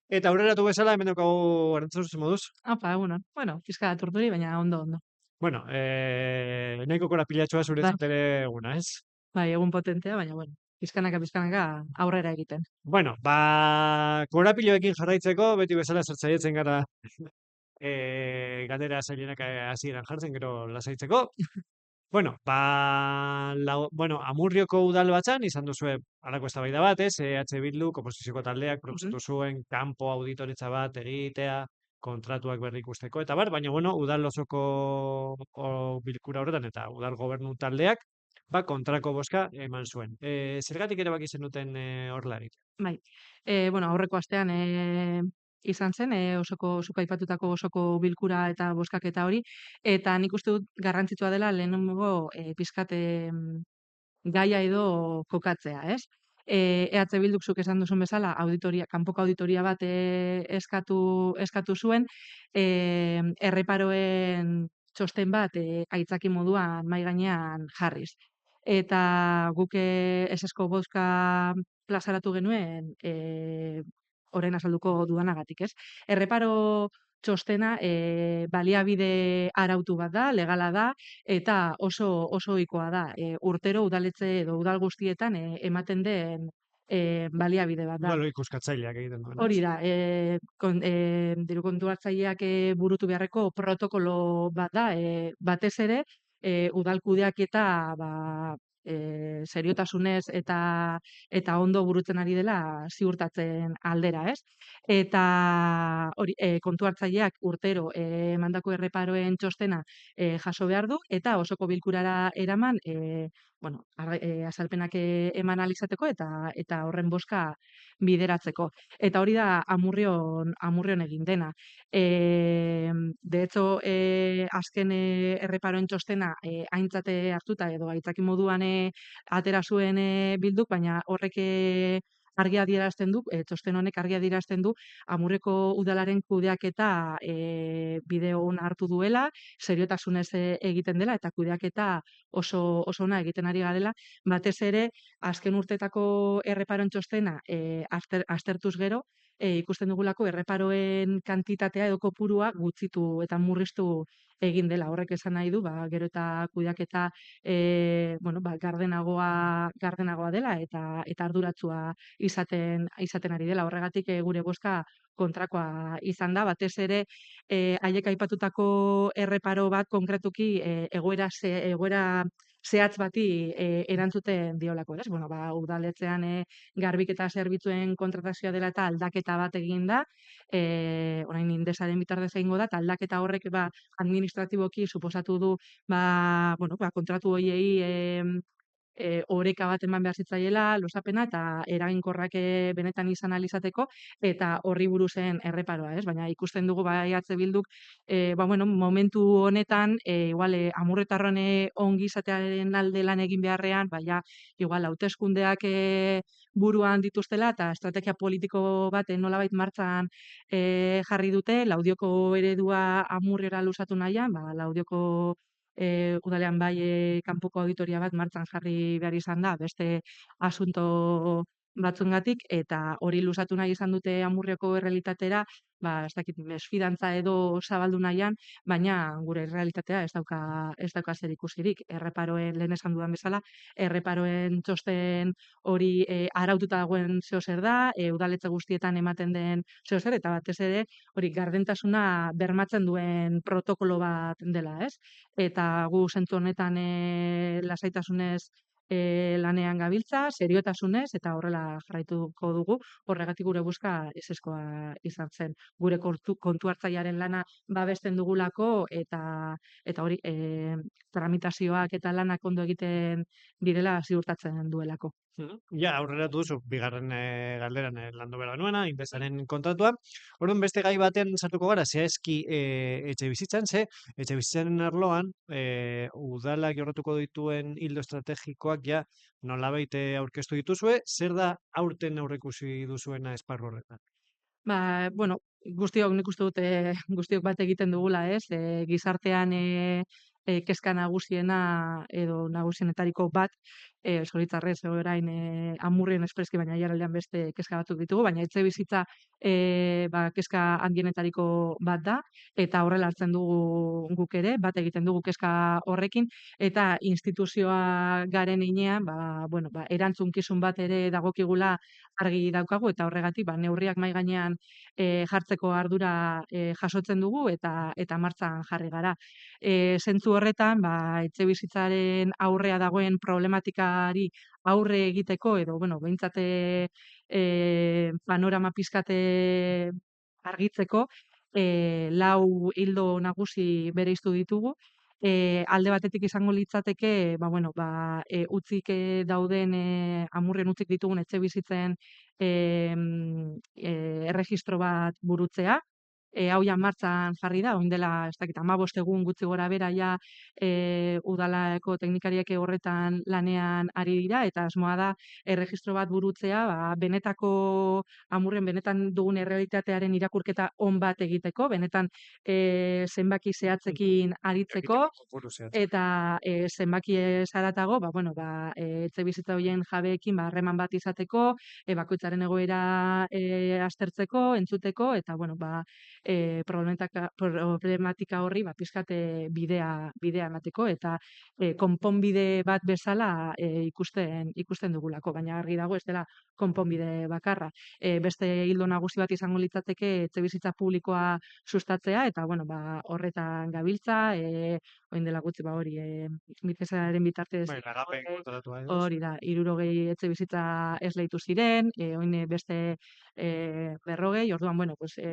Eta aurreratu bezala, hemen daukagu Arantzazuz moduz. Apa, egunon. Bueno, pizka bat urduri, baina ondo. Bueno, nahiko korapilatxoa Bai, zuretzat ere eguna, ez? bai, egun potentea, baina bueno, pizkanaka aurrera egiten. Bueno, korapiloekin jarraitzeko, beti bezala zertzaietzen gara galdera zailenak hasieran jartzen, gero lasaitzeko. Bueno, Amurrioko udal batzan, izan duzue halako eztabaida bat, ez? EH Bilduk oposizioko taldeak Mhm. proposatu zuen kanpo auditoretza bat egitea, kontratuak berrikusteko, eta baina bueno, udal osoko bilkura horretan eta udal gobernu taldeak, kontrako bozka eman zuen. Zergatik erabaki zenuten horrela Bai. Bueno, aurreko astean izan zen, zuk aipatutako osoko bilkura eta bozkaketa hori, eta nik uste dut garrantzitsua dela lehenengo pizkat gaia edo kokatzea, ez? EH Bilduk zuk esan duzun bezala, kanpoko auditoria bat eskatu zuen, erreparoen txosten bat aitzaki moduan mahai gainean jarriz. Eta guk esesko bozka plazaratu genuen, orain azalduko dudanagatik, ez? Erreparo txostena baliabide arautu bat da, legala da, eta oso ohikoa da. Urtero udaletxe edo udal guztietan ematen den baliabide bat da. Udal ikuskatzaileak egiten duen, ez? Hori da, diru kontu hartzaileak burutu beharreko protokolo bat da, batez ere, udal kudeaketa seriotasunez eta ondo burutzen ari dela ziurtatzen aldera, ez? Eta hori, kontu hartzaileak urtero emandako erreparoen txostena jaso behar du, eta osoko bilkurara eraman, azalpenak eman ahal izateko eta horren bozka bideratzeko. Eta hori da Amurrion egin dena. De hecho, azken erreparoen txostena aintzate hartuta edo aitzaki moduan atera zuen Bilduk, baina horrek argi adierazten du, txosten honek argi adierazten du Amurreko udalaren kudeaketa bide on hartu duela, seriotasunez egiten dela eta kudeaketa oso ona egiten ari garela, batez ere azken urtetako erreparoen txostena aztertuz gero, ikusten dugulako erreparoen kantitatea edo kopurua gutxitu eta murriztu egin dela. Horrek esan nahi du, gero eta kudeaketa gardenagoa dela eta arduratsua izaten ari dela. Horregatik gure bozka kontrakoa izan da, batez ere haiek aipatutako erreparo bat konkretuki egoera zehatz bati erantzuten diolako, ez? Bueno, udaletxean garbiketa zerbitzuen kontratazioa dela eta aldaketa bat egin da, orain Indesaren bitartez egingo da, eta aldaketa horrek administratiboki suposatu du kontratu horiei oreka bat eman behar zitzaiela, luzapena eta eraginkorrak benetan izan ahal izateko, eta horri buruzen erreparoa, ez? Baina ikusten dugu EH Bilduk momentu honetan igual Amurretarron ongi izatearen alde lan egin beharrean, igual hauteskundeak buruan dituztela eta estrategia politiko bat nolabait martxan jarri dute, Laudioko eredua Amurriora luzatu nahian, Laudioko udalean kanpoko auditoria bat martxan jarri behar izan da, beste asunto batzuengatik, eta hori luzatu nahi izan dute Amurrioko errealitatera, ez dakit, mesfidantza edo zabaldu nahian, baina gure errealitatea ez dauka zer ikusirik. Lehen esan dudan bezala, erreparoen txosten hori araututa dagoen zeozer da, udaletxe guztietan ematen den zeozer, eta batez ere, hori gardentasuna bermatzen duen protokolo bat dela, ez? Eta gu zentzu honetan lasaitasunez lanean gabiltza, seriotasunez, eta horrela jarraituko dugu, horregatik gure bozka ezezkoa izan zen. Gure kontu hartzailearen lana babesten dugulako, eta hori tramitazioak eta lanak ondo egiten direla ziurtatzen duelako. Ja, aurreratu duzu, bigarren galderan landu behar nuena, Indesaren kontratua. Orduan beste gai batean sartuko gara, zehazki etxebizitzan, etxebizitzaren arloan, udalak jorratuko dituen hildo estrategikoak ja nolabait aurkeztu dituzue, zer da aurten aurrekusi duzuena esparru horretan? Guztiok nik uste dute guztiok bat egiten dugula, ez? Gizartean kezka nagusiena edo nagusienetariko bat zoritxarrez orain Amurrion espreski, baina Aiaraldean beste kezka batzuk ditugu, baina etxebizitza kezka handienetariko bat da, eta horrela hartzen dugu guk ere, bat egiten dugu kezka horrekin, eta instituzioa garen heinean, erantzunkizun bat ere dagokigula argi daukagu, eta horregatik neurriak mahai gainean jartzeko ardura jasotzen dugu eta martxan jarri gara. Zentzu horretan, etxebizitzaren aurrea dagoen problematikari aurre egiteko, edo, behintzat panorama pizkate argitzeko, lau ildo nagusi bereiztu ditugu. Alde batetik izango litzateke, utzik dauden Amurrion utzik ditugun etxebizitzen erregistro bat burutzea. Hau ja martxan jarri da, orain dela, ez dakit, 15 egun gutxi gora bera ja udalako teknikariak horretan lanean ari dira, eta asmoa da erregistro bat burutzea, benetako Amurrion benetan dugun errealitatearen irakurketa on bat egiteko, benetan zenbaki zehatzekin aritzeko, eta zenbaki zaratago, etxebizitza horien jabeekin harreman bat izateko, bakoitzaren egoera aztertzeko, entzuteko, eta problematika horri pixkat bidea emateko, eta konponbide bat bezala ikusten dugulako, baina argi dago ez dela konponbide bakarra. Beste ildo nagusi bat izango litzateke etxebizitza publikoa sustatzea, eta horretan gabiltza, orain dela gutxi hori Mitesaren bitartez hori da, 60 etxebizitza esleitu ziren, orain beste 40, orduan,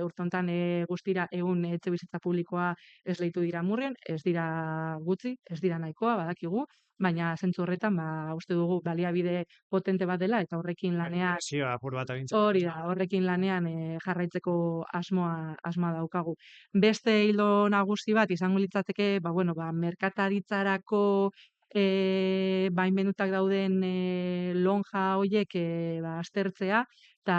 urte honetan guztira 100 etxebizitza publikoa esleitu dira Amurrion, ez dira gutxi, ez dira nahikoa, badakigu, baina zentzu horretan, uste dugu baliabide potente bat dela, eta horrekin lanean hori da, horrekin lanean jarraitzeko asmoa daukagu. Beste hildo nagusi bat izango litzateke, merkataritzarako baimendutak dauden lonja horiek aztertzea, eta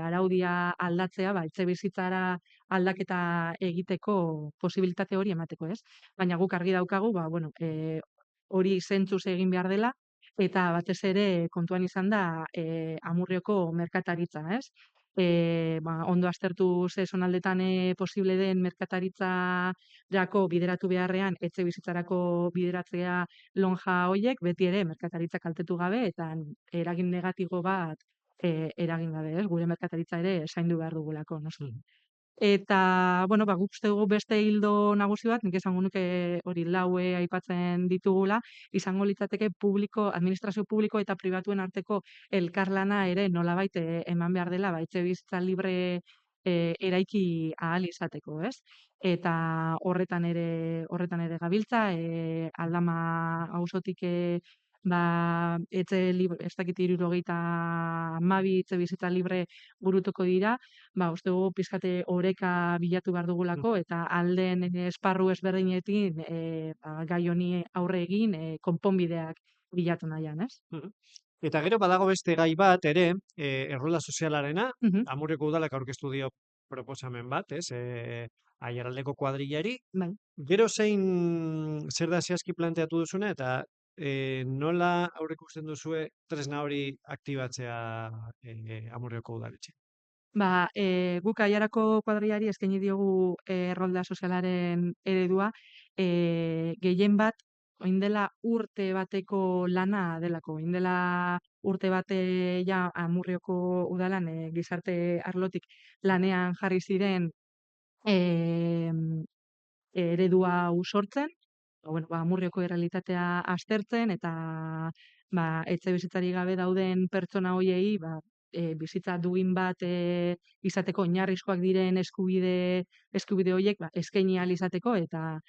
araudia aldatzea, etxebizitzara aldaketa egiteko posibilitate hori emateko, ez? Baina guk argi daukagu, hori zentzuz egin behar dela, eta batez ere kontuan izan da Amurrioko merkataritza, ez? Ondo aztertu ze zonaldetan posible den merkataritzarako bideratu beharrean etxebizitzarako bideratzea lonja horiek, beti ere merkataritza kaltetu gabe, eta eragin negatibo bat eragin gabe, ez? Gure merkataritza ere zaindu behar dugulako, noski. Eta, guk uste dugu beste hildo nagusi bat, nik esango nuke hori 4 aipatzen ditugula, izango litzateke administrazio publiko eta pribatuen arteko elkarlana ere nolabait eman behar dela, etxebizitza libre eraiki ahal izateko, ez? Eta horretan ere gabiltza, Aldama auzotik etxe libre, ez dakit 72 etxebizitza libre burutuko dira, uste dugu pizkate oreka bilatu behar dugulako, eta alden esparru ezberdinetin gai honi aurre egin konponbideak bilatu nahian, ez? Eta gero badago beste gai bat ere, errolda sozialarena, Amurrioko udalak aurkeztu dio proposamen bat, ez? Aiaraldeko kuadrillari. Gero zer da zehazki planteatu duzuna, eta nola aurreikusten duzue tresna hori aktibatzea Amurrioko udaletxe? Guk Aiarako kuadrillari eskaini diogu errolda sozialaren eredua, gehien bat, orain dela urte bateko lana delako, orain dela urte bate ja Amurrioko udalan gizarte arlotik lanean jarri ziren eredua hau sortzen, Amurrioko errealitatea aztertzen, eta etxebizitzari gabe dauden pertsona horiei bizitza duin bat izateko oinarrizkoak diren eskubide horiek eskaini ahal izateko eta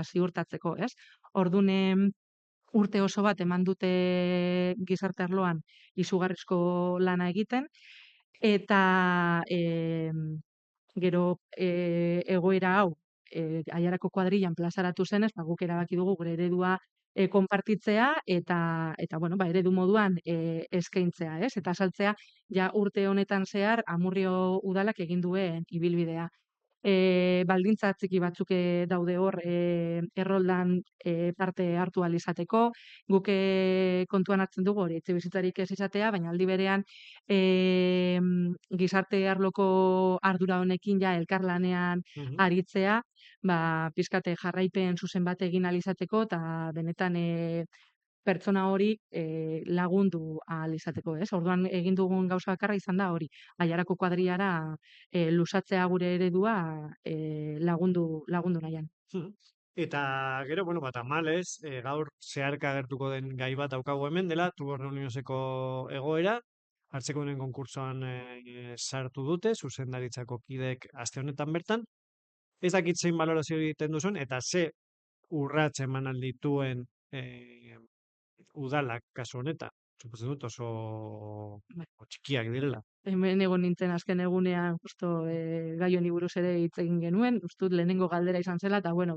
ziurtatzeko, ez? Orduan urte oso bat eman dute gizarte arloan izugarrizko lana egiten, eta gero egoera hau Aiarako kuadrillan plazaratu zenez, guk erabaki dugu gure eredua konpartitzea, eta eredu moduan eskaintzea, ez? Eta azaltzea ja urte honetan zehar Amurrio udalak egin duen ibilbidea. baldintza txiki batzuk daude hor erroldan parte hartu ahal izateko. Guk kontuan hartzen dugu hori etxebizitzarik ez izatea, baina aldi berean gizarte arloko ardura honekin ja elkarlanean Mhm. aritzea, pixkate jarraipen zuzen bat egin ahal izateko eta benetan pertsona hori lagundu ahal izateko, ez? Orduan egin dugun gauza bakarra izan da hori, Aiarako kuadrillara luzatzea gure eredua lagundu nahian. Mhm. Eta gero, bueno, tamalez, gaur zeharka agertuko den gai bat daukagu hemen dela, Tubor Reunioseko egoera, hartzeko honen konkursoan sartu dute, zuzendaritzako kidek aste honetan bertan. Ez dakit zein balorazio egiten duzun, eta ze urrats eman aldituen udalak kasu honetan. Suposatzen dut oso txikiak direla. Hemen egon nintzen azken egunean justo gai honi buruz ere hitz egin genuen, uste dut lehenengo galdera izan zela, eta bueno,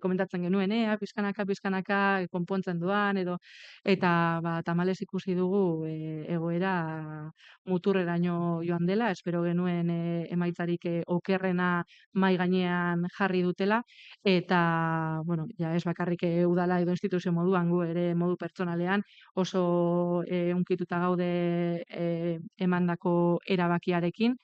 komentatzen genuen, pizkanaka konpontzen doan, eta tamalez ikusi dugu egoera muturreraino joan dela, espero genuen emaitzarik okerrena mai gainean jarri dutela, eta, bueno, ja ez bakarrik udala edo instituzio moduan gu ere modu pertsonalean oso hunkituta gaude emandako erabakiarekin.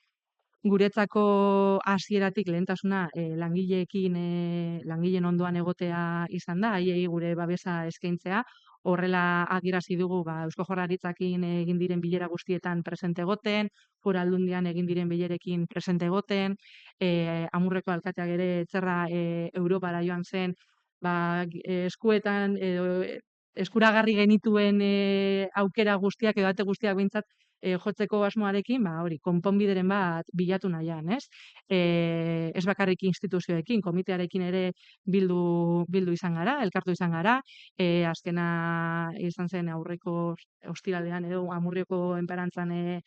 Guretzako hasieratik lehentasuna langileen ondoan egotea izan da, haiei gure babesa eskaintzea. Horrela adierazi dugu Eusko Jaurlaritzarekin egin diren bilera guztietan presente egoten, Foru Aldundian egin diren bilerekin presente egoten, Amurreko alkateak ere etzerra Europara joan zen, eskuetan edo eskuragarri genituen aukera guztiak edo ate guztiak behintzat jotzeko asmoarekin, hori, konponbideren bat bilatu nahian, ez? Ez bakarrik instituzioekin, komitearekin ere bildu izan gara, elkartu izan gara, azkena izan zen aurreko ostiralean edo Amurrioko enparantzan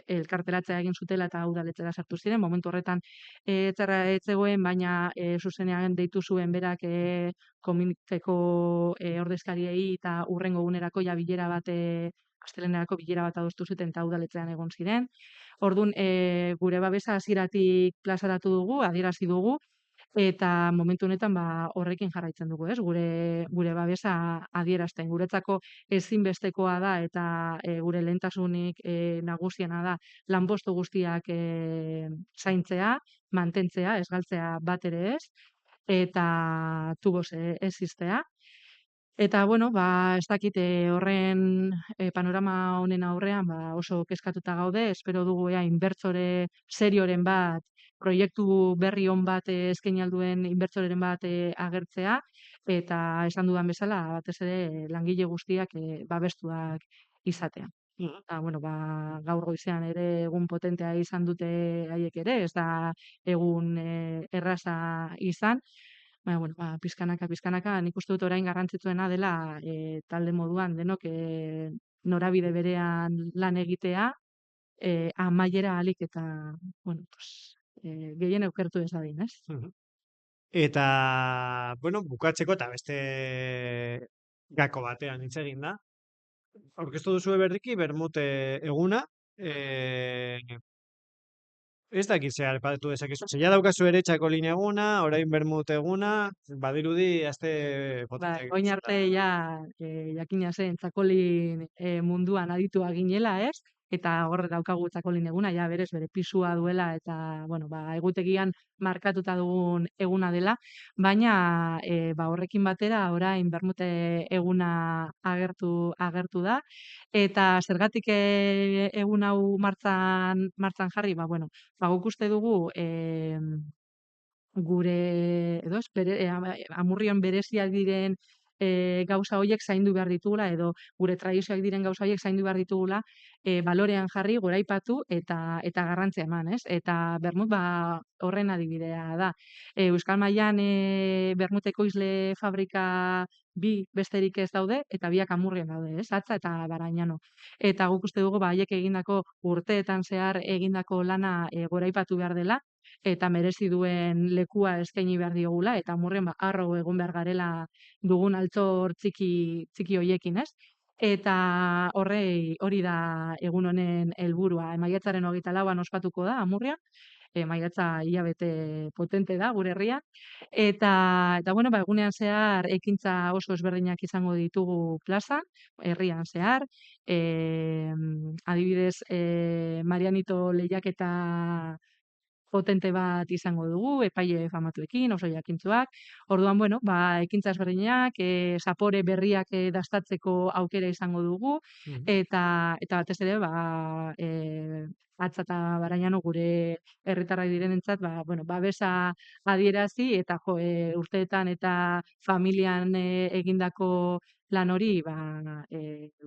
elkarteratzea egin zutela eta udaletxera sartu ziren, momentu horretan etzerra ez zegoen, baina zuzenean deitu zuen berak komiteko ordezkariei eta hurrengo egunerako ja bilera bat astelehenerako bilera bat adostu zuten eta udaletxean egon ziren. Orduan, gure babesa hasieratik plazaratu dugu, adierazi dugu, eta momentu honetan horrekin jarraitzen dugu, ez? Gure babesa adierazten. Guretzako ezinbestekoa da eta gure lehentasunik nagusiena da lanpostu guztiak zaintzea, mantentzea, ez galtzea bat ere ez, eta tubos ez iztea. Eta, bueno, ez dakit horren panorama honen aurrean oso kezkatuta gaude, espero dugu inbertsore serioren bat, proiektu berri on bat eskaini alduen inbertsoreren bat agertzea, eta esan dudan bezala, batez ere langile guztiak babestuak izatea. Mhm. Eta, bueno, gaur goizean ere egun potentea izan dute haiek ere, ez da egun erraza izan, baina, bueno, pizkanaka, nik uste dut orain garrantzitsuena dela talde moduan denok norabide berean lan egitea, amaiera ahalik eta, bueno, gehien aukertu ez dadin, ez? Mhm. Eta, bueno, bukatzeko eta beste gako batean hitz egin da. Aurkeztu duzu berriki Bermute eguna. Eh, Ez dakit zehar aipatu dezakezu. Ja daukazu ere txakolin eguna, orain Bermute eguna, badirudi aste potenteak Orain dituzula. arte ja jakina zen txakolin munduan aditua ginela, ez? Eta hor daukagu txakolin eguna, ja berez bere pisua duela eta, bueno, egutegian markatuta dugun eguna dela, baina horrekin batera orain Bermute eguna agertu da eta zergatik egun hau martzan jarri, bueno, guk uste dugu gure edo amurrion bereziak diren gauza horiek zaindu behar ditugula edo gure tradizioak diren gauza horiek zaindu behar ditugula balorean jarri, goraipatu eta garrantzia eman, ez? Eta Bermut horren adibidea da. Euskal Mailan Bermut ekoizle fabrika bi besterik ez daude eta biak Amurrion daude, ez? Atza eta Barañano. Eta guk uste dugu haiek egindako urteetan zehar egindako lana goraipatu behar dela eta merezi duen lekua eskaini behar diogula, eta Amurrion harro egon behar garela dugun altxor txiki hoiekin, ez? Eta hori da egun honen helburua. Maiatzaren 24an ospatuko da Amurrion, maiatza hilabete potente da gure herrian. Eta bueno, ba, egunean zehar ekintza oso ezberdinak izango ditugu plazan, herrian zehar. Adibidez, Marianito lehiaketa potente bat izango dugu, epaile famatuekin, oso jakintsuak. Orduan, bueno, ba, ekintza ezberdinak, zapore berriak dastatzeko aukera izango dugu, Mhm. eta batez ere, ba, Atza eta Barañano gure herritarrak direnentzat, ba, bueno, babesa adierazi eta jo, urteetan eta familian egindako lan hori ba,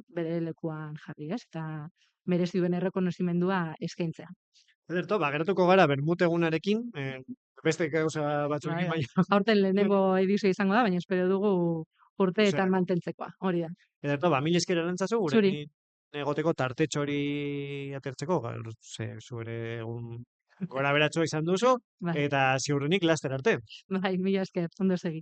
bere lekuan jarri, ez? Eta merezi duen errekonozimendua eskaintzea. Ederto, ba, geratuko gara Bermut egunarekin, beste gauza Bai, batzuekin bai. baina. Aurten lehenengo edizioa izango da, baina espero dugu urteetan Luzerako. mantentzekoa. Hori da. Ederto, ba, mil esker erantzazu, Zuri, gurekin egoteko tartetxo hori atertzeko, ze zure egun gora beratsua izan duzu, bai, eta ziurrenik laster arte. bai, mila esker, ondo segi.